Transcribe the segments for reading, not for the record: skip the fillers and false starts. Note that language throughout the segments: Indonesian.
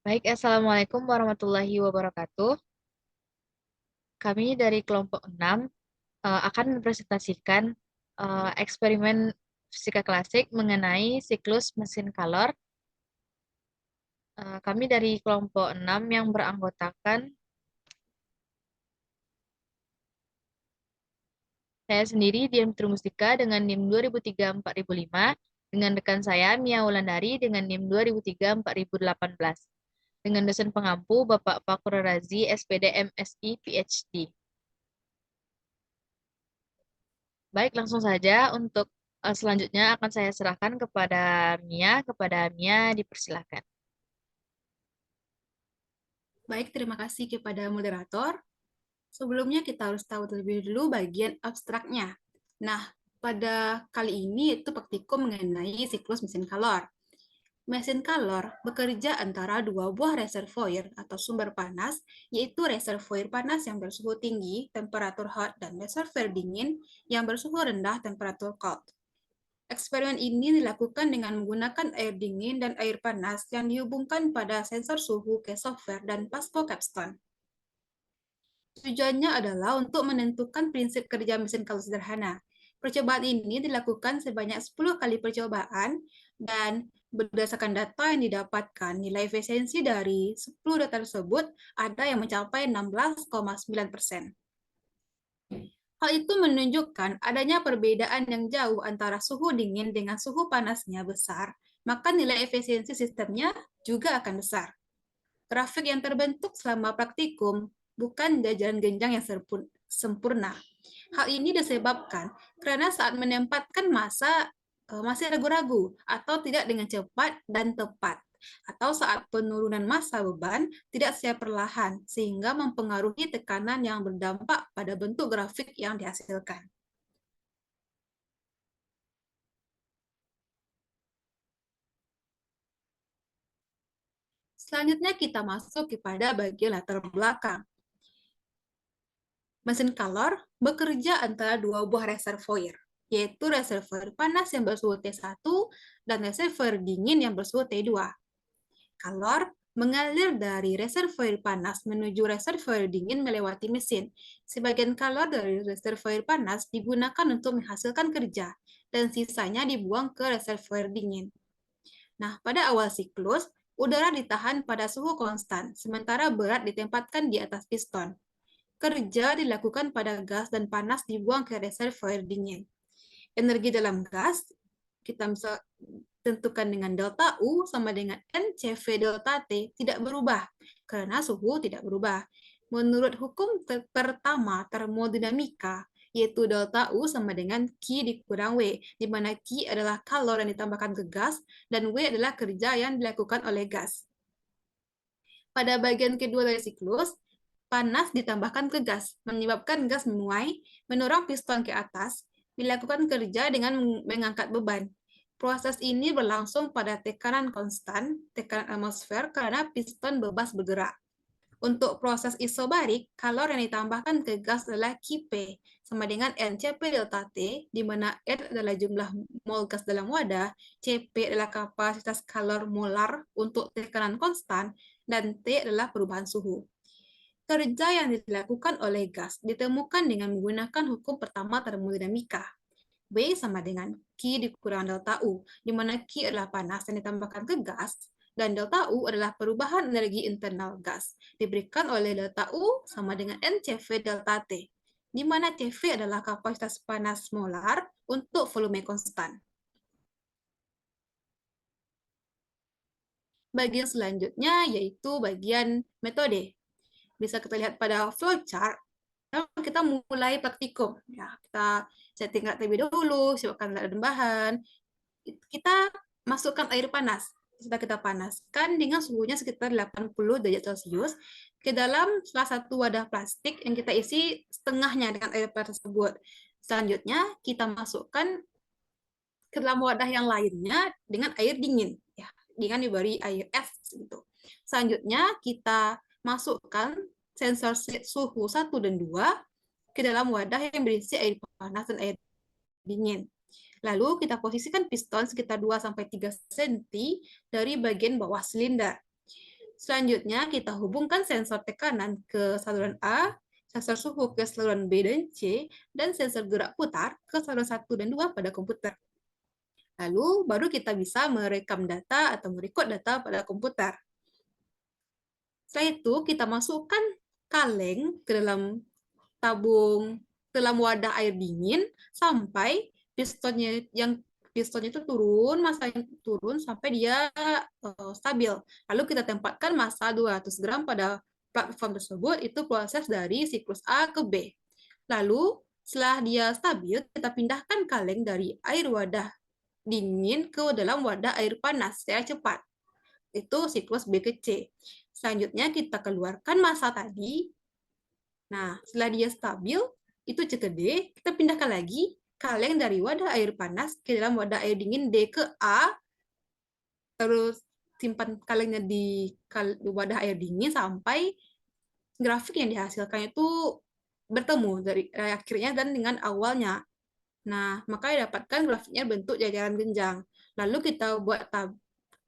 Baik, Assalamualaikum warahmatullahi wabarakatuh. Kami dari kelompok 6 akan mempresentasikan eksperimen fisika klasik mengenai siklus mesin Kalor. Kami dari kelompok 6 yang beranggotakan saya sendiri, Dian Mustika dengan NIM 2003-4005, dengan rekan saya, Mia Wulandari dengan NIM 2003-4018, dengan dosen pengampu Bapak Fakur Razi, SPD MSI PhD. Baik, langsung saja untuk selanjutnya akan saya serahkan kepada Mia. Kepada Mia, dipersilakan. Baik, terima kasih kepada moderator. Sebelumnya kita harus tahu terlebih dulu bagian abstraknya. Nah, pada kali ini itu praktikum mengenai siklus mesin kalor. Mesin kalor bekerja antara dua buah reservoir atau sumber panas, yaitu reservoir panas yang bersuhu tinggi, temperatur hot, dan reservoir dingin yang bersuhu rendah, temperatur cold. Eksperimen ini dilakukan dengan menggunakan air dingin dan air panas yang dihubungkan pada sensor suhu ke software dan Pasco Capstone. Tujuannya adalah untuk menentukan prinsip kerja mesin kalor sederhana. Percobaan ini dilakukan sebanyak 10 kali percobaan dan berdasarkan data yang didapatkan, nilai efisiensi dari 10 data tersebut ada yang mencapai 16,9%. Hal itu menunjukkan adanya perbedaan yang jauh antara suhu dingin dengan suhu panasnya besar, maka nilai efisiensi sistemnya juga akan besar. Grafik yang terbentuk selama praktikum bukan jajaran genjang yang sempurna. Hal ini disebabkan karena saat menempatkan massa masih ragu-ragu atau tidak dengan cepat dan tepat, atau saat penurunan massa beban tidak secara perlahan, sehingga mempengaruhi tekanan yang berdampak pada bentuk grafik yang dihasilkan. Selanjutnya kita masuk kepada bagian latar belakang. Mesin kalor bekerja antara dua buah reservoir, yaitu reservoir panas yang bersuhu T1 dan reservoir dingin yang bersuhu T2. Kalor mengalir dari reservoir panas menuju reservoir dingin melewati mesin. Sebagian kalor dari reservoir panas digunakan untuk menghasilkan kerja, dan sisanya dibuang ke reservoir dingin. Nah, pada awal siklus, udara ditahan pada suhu konstan, sementara berat ditempatkan di atas piston. Kerja dilakukan pada gas dan panas dibuang ke reservoir dingin. Energi dalam gas kita bisa tentukan dengan delta U sama dengan NCV delta T tidak berubah karena suhu tidak berubah. Menurut hukum pertama termodinamika, yaitu delta U sama dengan Q dikurang W, di mana Q adalah kalor yang ditambahkan ke gas dan W adalah kerja yang dilakukan oleh gas. Pada bagian kedua dari siklus, panas ditambahkan ke gas, menyebabkan gas menuai, mendorong piston ke atas, dilakukan kerja dengan mengangkat beban. Proses ini berlangsung pada tekanan konstan, tekanan atmosfer, karena piston bebas bergerak. Untuk proses isobarik, kalor yang ditambahkan ke gas adalah Qp, sama dengan NCP delta T, di mana N adalah jumlah mol gas dalam wadah, Cp adalah kapasitas kalor molar untuk tekanan konstan, dan T adalah perubahan suhu. Kerja yang dilakukan oleh gas ditemukan dengan menggunakan hukum pertama termodinamika. W sama dengan Q dikurang delta U, di mana Q adalah panas yang ditambahkan ke gas, dan delta U adalah perubahan energi internal gas, diberikan oleh delta U sama dengan NCV delta T, di mana CV adalah kapasitas panas molar untuk volume konstan. Bagian selanjutnya yaitu bagian metode. Bisa kita lihat pada flowchart, kita mulai praktikum. Ya, kita setting terlebih dahulu, siapkan alat dan bahan. Kita masukkan air panas. Setelah kita panaskan dengan suhunya sekitar 80 derajat Celcius ke dalam salah satu wadah plastik yang kita isi setengahnya dengan air panas tersebut. Selanjutnya kita masukkan ke dalam wadah yang lainnya dengan air dingin, ya, dengan diberi air es gitu. Selanjutnya kita masukkan sensor suhu 1 dan 2 ke dalam wadah yang berisi air panas dan air dingin. Lalu kita posisikan piston sekitar 2-3 cm dari bagian bawah silinder. Selanjutnya, kita hubungkan sensor tekanan ke saluran A, sensor suhu ke saluran B dan C, dan sensor gerak putar ke saluran 1 dan 2 pada komputer. Lalu, baru kita bisa merekam data atau merekod data pada komputer. Setelah itu, kita masukkan kaleng ke dalam wadah air dingin sampai pistonnya itu turun, masanya turun sampai dia stabil. Lalu kita tempatkan massa 200 gram pada platform tersebut, itu proses dari siklus A ke B. Lalu setelah dia stabil, kita pindahkan kaleng dari air wadah dingin ke dalam wadah air panas secara cepat. Itu siklus B ke C. Selanjutnya kita keluarkan massa tadi. Nah, setelah dia stabil, itu C ke D, kita pindahkan lagi kaleng dari wadah air panas ke dalam wadah air dingin D ke A, terus simpan kalengnya di wadah air dingin sampai grafik yang dihasilkan itu bertemu dari akhirnya dan dengan awalnya. Nah, maka dapatkan grafiknya bentuk jajaran genjang. Lalu kita buat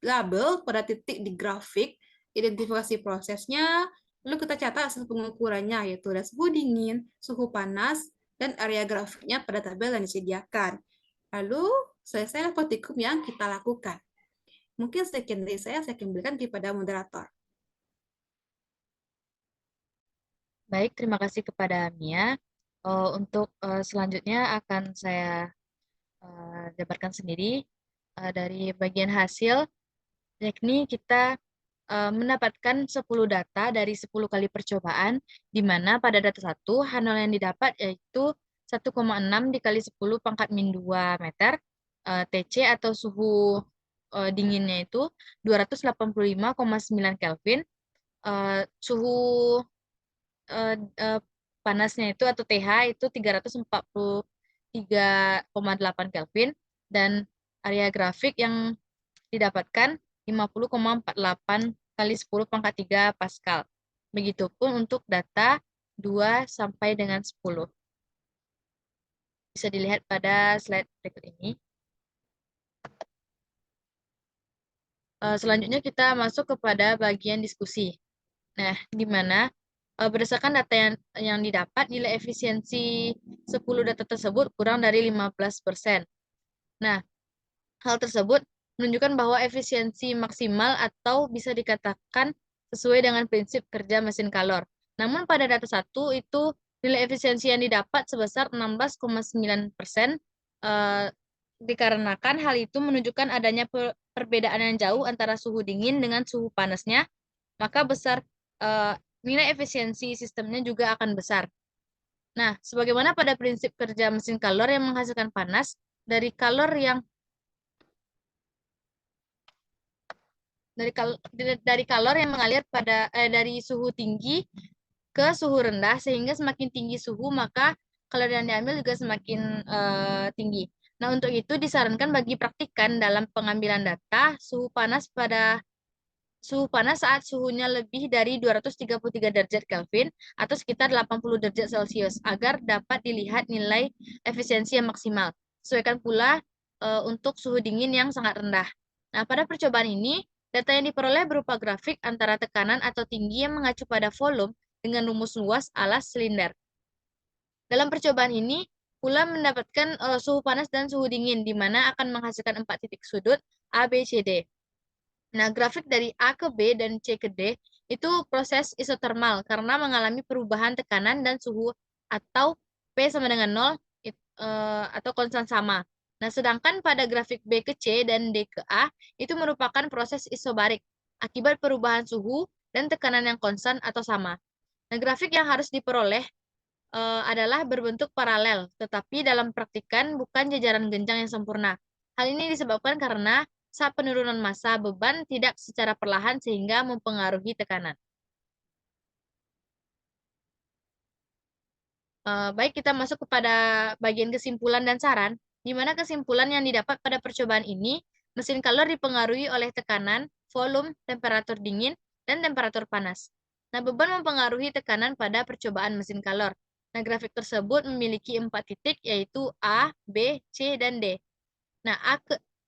label pada titik di grafik, identifikasi prosesnya, lalu kita catat hasil pengukurannya, yaitu ada suhu dingin, suhu panas, dan area grafiknya pada tabel yang disediakan. Lalu, selesai praktikum yang kita lakukan. Mungkin sekian dari saya kembalikan kepada moderator. Baik, terima kasih kepada Mia. Untuk selanjutnya akan saya jabarkan sendiri dari bagian hasil, yakni kita mendapatkan 10 data dari 10 kali percobaan, di mana pada data 1, H0 yang didapat yaitu 1,6 dikali 10 pangkat min 2 meter, TC atau suhu dinginnya itu 285,9 Kelvin, suhu panasnya itu atau TH itu 343,8 Kelvin, dan area grafik yang didapatkan 50,48 kali 10 pangkat 3 Pascal. Begitupun untuk data 2 sampai dengan 10. Bisa dilihat pada slide berikut ini. Selanjutnya kita masuk kepada bagian diskusi. Nah, di mana berdasarkan data yang didapat, nilai efisiensi 10 data tersebut kurang dari 15%. Nah, hal tersebut menunjukkan bahwa efisiensi maksimal atau bisa dikatakan sesuai dengan prinsip kerja mesin kalor. Namun pada data 1 itu nilai efisiensi yang didapat sebesar 16,9%, dikarenakan hal itu menunjukkan adanya perbedaan yang jauh antara suhu dingin dengan suhu panasnya, maka nilai efisiensi sistemnya juga akan besar. Nah, sebagaimana pada prinsip kerja mesin kalor yang menghasilkan panas dari kalor yang mengalir dari suhu tinggi ke suhu rendah, sehingga semakin tinggi suhu maka kalori yang diambil juga semakin tinggi. Nah, untuk itu disarankan bagi praktikan dalam pengambilan data suhu panas saat suhunya lebih dari 233 derajat Kelvin atau sekitar 80 derajat Celcius agar dapat dilihat nilai efisiensi yang maksimal. Sesuaikan pula untuk suhu dingin yang sangat rendah. Nah, pada percobaan ini, data yang diperoleh berupa grafik antara tekanan atau tinggi yang mengacu pada volume dengan rumus luas alas silinder. Dalam percobaan ini, pula mendapatkan suhu panas dan suhu dingin, di mana akan menghasilkan 4 titik sudut A, B, C, D. Nah, grafik dari A ke B dan C ke D itu proses isotermal karena mengalami perubahan tekanan dan suhu atau P sama dengan 0 atau konstan sama. Nah, sedangkan pada grafik B ke C dan D ke A itu merupakan proses isobarik akibat perubahan suhu dan tekanan yang konstan atau sama. Nah, grafik yang harus diperoleh adalah berbentuk paralel, tetapi dalam praktikan bukan jajaran genjang yang sempurna. Hal ini disebabkan karena saat penurunan massa beban tidak secara perlahan sehingga mempengaruhi tekanan. Baik, kita masuk kepada bagian kesimpulan dan saran, di mana kesimpulan yang didapat pada percobaan ini, mesin kalor dipengaruhi oleh tekanan, volume, temperatur dingin, dan temperatur panas. Nah, beban mempengaruhi tekanan pada percobaan mesin kalor. Nah, grafik tersebut memiliki 4 titik, yaitu A, B, C, dan D. Nah,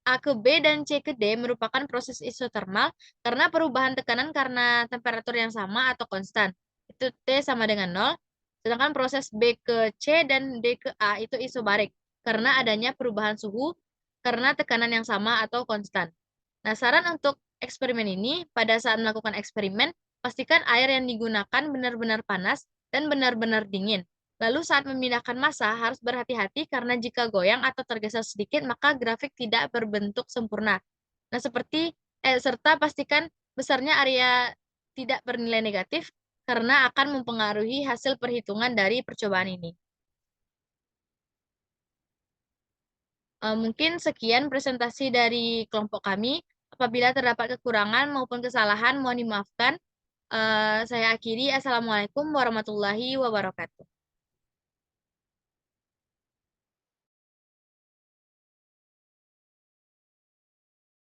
A ke B dan C ke D merupakan proses isotermal karena perubahan tekanan karena temperatur yang sama atau konstan. Itu T sama dengan 0. Sedangkan proses B ke C dan D ke A itu isobarik karena adanya perubahan suhu karena tekanan yang sama atau konstan. Nah, saran untuk eksperimen ini, pada saat melakukan eksperimen, pastikan air yang digunakan benar-benar panas dan benar-benar dingin. Lalu saat memindahkan massa harus berhati-hati karena jika goyang atau tergeser sedikit maka grafik tidak berbentuk sempurna. Nah, serta pastikan besarnya area tidak bernilai negatif karena akan mempengaruhi hasil perhitungan dari percobaan ini. Mungkin sekian presentasi dari kelompok kami. Apabila terdapat kekurangan maupun kesalahan, mohon dimaafkan. Saya akhiri. Assalamualaikum warahmatullahi wabarakatuh.